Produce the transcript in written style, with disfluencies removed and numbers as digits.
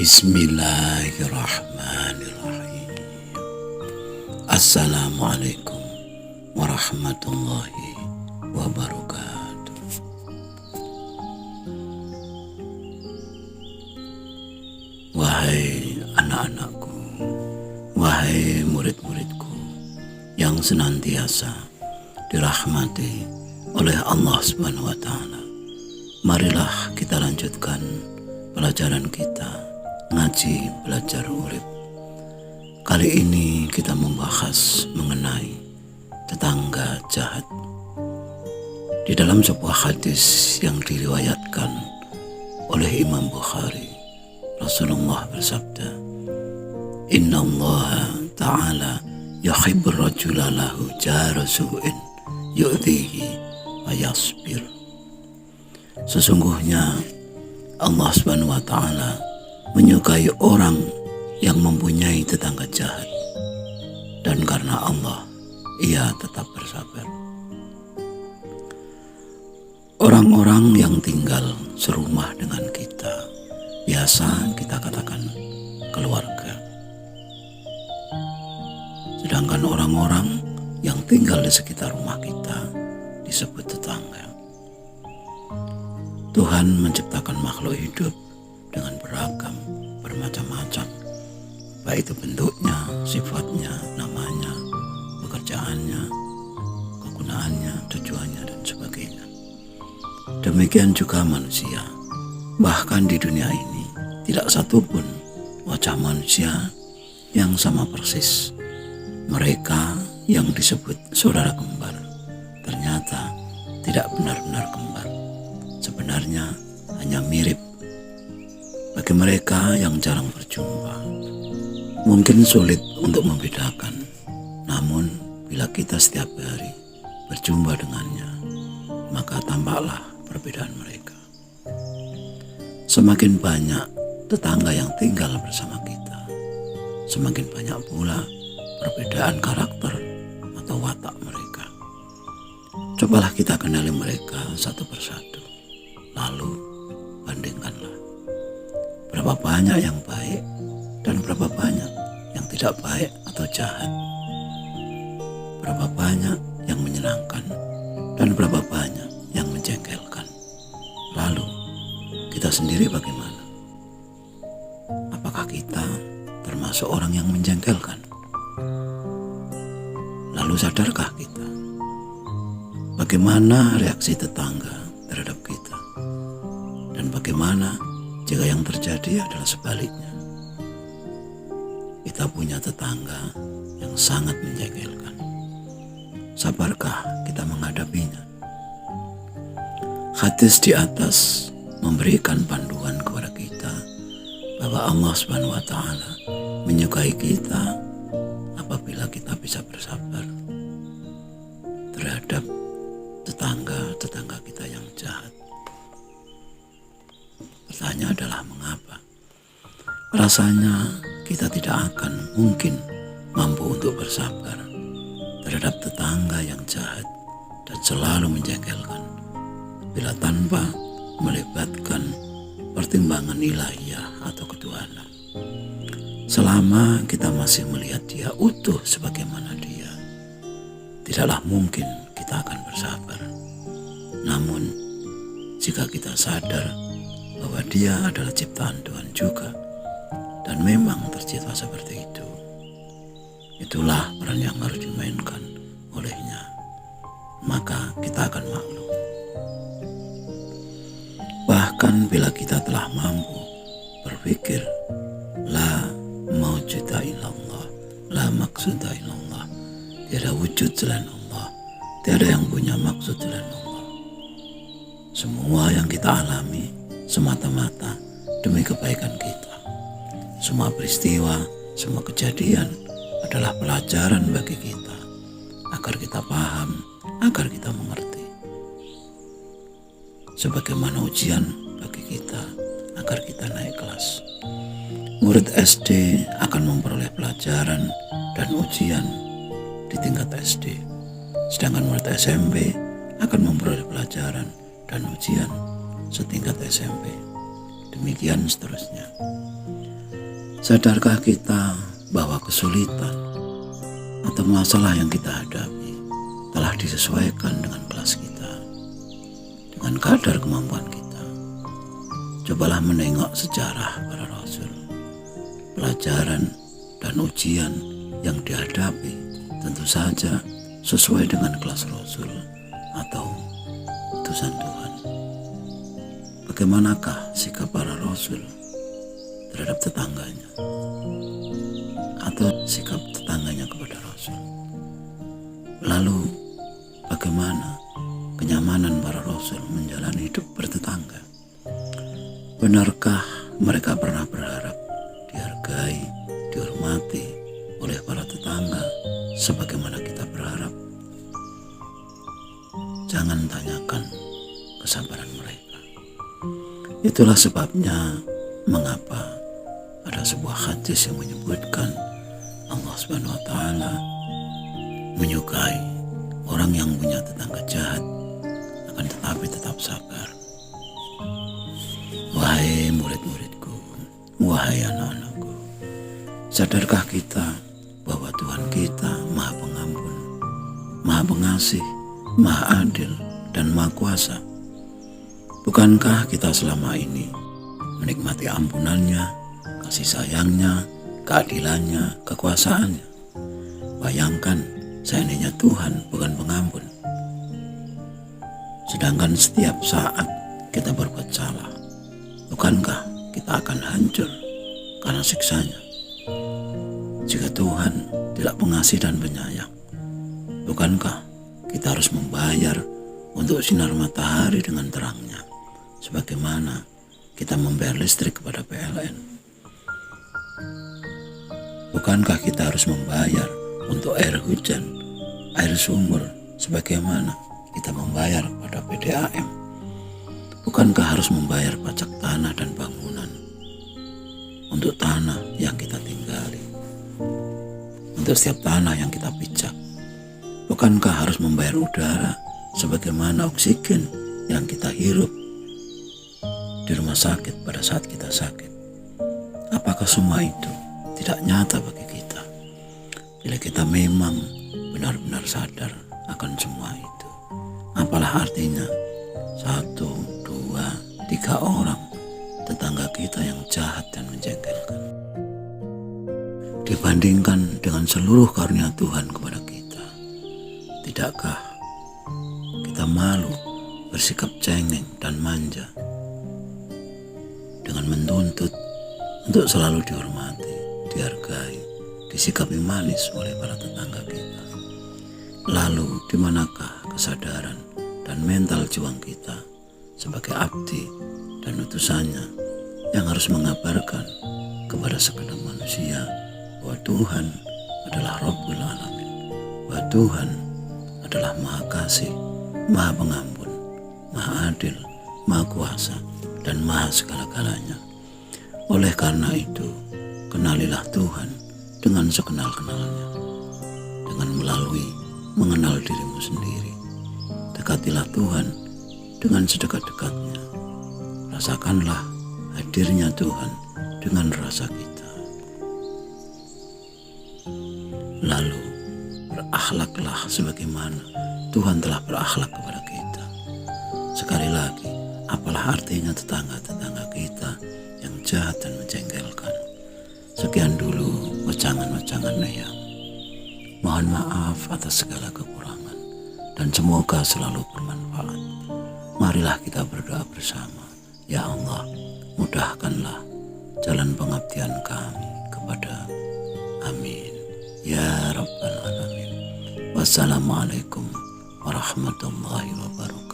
Bismillahirrahmanirrahim. Assalamualaikum warahmatullahi wabarakatuh. Wahai anak-anakku, wahai murid-muridku yang senantiasa dirahmati oleh Allah Subhanahu wa Ta'ala, marilah kita lanjutkan pelajaran kita ngaji belajar urip. Kali ini kita membahas mengenai tetangga jahat. Di dalam sebuah hadis yang diriwayatkan oleh Imam Bukhari, Rasulullah bersabda, Inna Allah Ta'ala yuhibbur rajula lahu jara su'in yu'dhihi wa yasbir. Sesungguhnya Allah Subhanahu wa Ta'ala menyukai orang yang mempunyai tetangga jahat, dan karena Allah ia tetap bersabar. Orang-orang yang tinggal serumah dengan kita biasa kita katakan keluarga, sedangkan orang-orang yang tinggal di sekitar rumah kita disebut tetangga. Tuhan menciptakan makhluk hidup dengan beragam, bermacam-macam, baik itu bentuknya, sifatnya, namanya, pekerjaannya, kegunaannya, tujuannya, dan sebagainya. Demikian juga manusia. Bahkan di dunia ini tidak satupun wajah manusia yang sama persis. Mereka yang disebut saudara kembar ternyata tidak benar-benar kembar. Sebenarnya hanya mirip. Bagi mereka yang jarang berjumpa, mungkin sulit untuk membedakan. Namun bila kita setiap hari berjumpa dengannya, maka tampaklah perbedaan mereka. Semakin banyak tetangga yang tinggal bersama kita, semakin banyak pula perbedaan karakter atau watak mereka. Cobalah kita kenali mereka satu persatu, lalu bandingkanlah. Berapa banyak yang baik dan berapa banyak yang tidak baik atau jahat. Berapa banyak yang menyenangkan dan berapa banyak yang menjengkelkan. Lalu kita sendiri bagaimana? Apakah kita termasuk orang yang menjengkelkan? Lalu sadarkah kita bagaimana reaksi tetangga terhadap kita? Dan bagaimana jika yang terjadi adalah sebaliknya? Kita punya tetangga yang sangat menjengkelkan. Sabarkah kita menghadapinya? Hadis di atas memberikan panduan kepada kita bahwa Allah Subhanahu wa Ta'ala menyukai kita apabila kita bisa bersabar terhadap tetangga-tetangga kita yang jahat. Pertanyaan adalah mengapa? Rasanya kita tidak akan mungkin mampu untuk bersabar terhadap tetangga yang jahat dan selalu menjengkelkan bila tanpa melibatkan pertimbangan ilahiyah atau ketuhanan. Selama kita masih melihat dia utuh sebagaimana dia, tidaklah mungkin kita akan bersabar. Namun jika kita sadar bahwa dia adalah ciptaan Tuhan juga, dan memang tercipta seperti itu, itulah peran yang harus dimainkan olehnya, maka kita akan maklum. Bahkan bila kita telah mampu berpikir la maujuda illallah, la maksuda illallah, tiada wujud selain Allah, tiada yang punya maksud selain Allah. Semua yang kita alami semata-mata demi kebaikan kita. Semua peristiwa, semua kejadian adalah pelajaran bagi kita, agar kita paham, agar kita mengerti. Sebagaimana ujian bagi kita, agar kita naik kelas. Murid SD akan memperoleh pelajaran dan ujian di tingkat SD, sedangkan murid SMP akan memperoleh pelajaran dan ujian setingkat SMP. Demikian seterusnya. Sadarkah kita bahwa kesulitan atau masalah yang kita hadapi telah disesuaikan dengan kelas kita, dengan kadar kemampuan kita? Cobalah menengok sejarah para rasul. Pelajaran dan ujian yang dihadapi tentu saja sesuai dengan kelas rasul atau utusan Tuhan. Bagaimanakah sikap para rasul terhadap tetangganya atau sikap tetangganya kepada rasul? Lalu bagaimana kenyamanan para rasul menjalani hidup bertetangga? Benarkah mereka pernah berharap dihargai, dihormati oleh para tetangga sebagaimana kita berharap? Jangan tanyakan kesabaran mereka. Itulah sebabnya mengapa ada sebuah hadis yang menyebutkan Allah Subhanahu wa taala menyukai orang yang punya tetangga jahat akan tetapi tetap sabar. Wahai murid-muridku, wahai anak-anakku, sadarkah kita bahwa Tuhan kita Maha Pengampun, Maha Pengasih, Maha Adil, dan Maha Kuasa? Bukankah kita selama ini menikmati ampunannya, kasih sayangnya, keadilannya, kekuasaannya? Bayangkan, seandainya Tuhan bukan pengampun, sedangkan setiap saat kita berbuat salah, bukankah kita akan hancur karena siksanya? Jika Tuhan tidak pengasih dan penyayang, bukankah kita harus membayar untuk sinar matahari dengan terangnya, sebagaimana kita membayar listrik kepada PLN? Bukankah kita harus membayar untuk air hujan, air sumur, sebagaimana kita membayar pada PDAM? Bukankah harus membayar pajak tanah dan bangunan untuk tanah yang kita tinggali, untuk setiap tanah yang kita pijak? Bukankah harus membayar udara sebagaimana oksigen yang kita hirup di rumah sakit pada saat kita sakit? Apakah semua itu tidak nyata bagi kita? Bila kita memang benar-benar sadar akan semua itu, apalah artinya 1, 2, 3 orang tetangga kita yang jahat dan menjengkelkan dibandingkan dengan seluruh karunia Tuhan kepada kita? Tidakkah kita malu bersikap cengeng dan manja dengan menuntut untuk selalu dihormati, dihargai, disikapi manis oleh para tetangga kita? Lalu di manakah kesadaran dan mental juang kita sebagai abdi dan utusannya yang harus mengabarkan kepada segenap manusia bahwa Tuhan adalah Rabbul Alamin, bahwa Tuhan adalah Maha Kasih, Maha Pengampun, Maha Adil, Maha Kuasa, dan Maha segala-galanya. Oleh karena itu, kenalilah Tuhan dengan sekenal-kenalnya, dengan melalui mengenal dirimu sendiri. Dekatilah Tuhan dengan sedekat-dekatnya. Rasakanlah hadirnya Tuhan dengan rasa kita. Lalu berakhlaklah sebagaimana Tuhan telah berakhlak kepada kita. Sekali lagi, apalah artinya tetangga-tetangga kita yang jahat dan menjengkelkan? Sekian dulu wejangan-wejangan Neyang. Mohon maaf atas segala kekurangan dan semoga selalu bermanfaat. Marilah kita berdoa bersama. Ya Allah, mudahkanlah jalan pengabdian kami kepada. Amin. Ya Rabbal Alamin. Wassalamualaikum warahmatullahi wabarakatuh.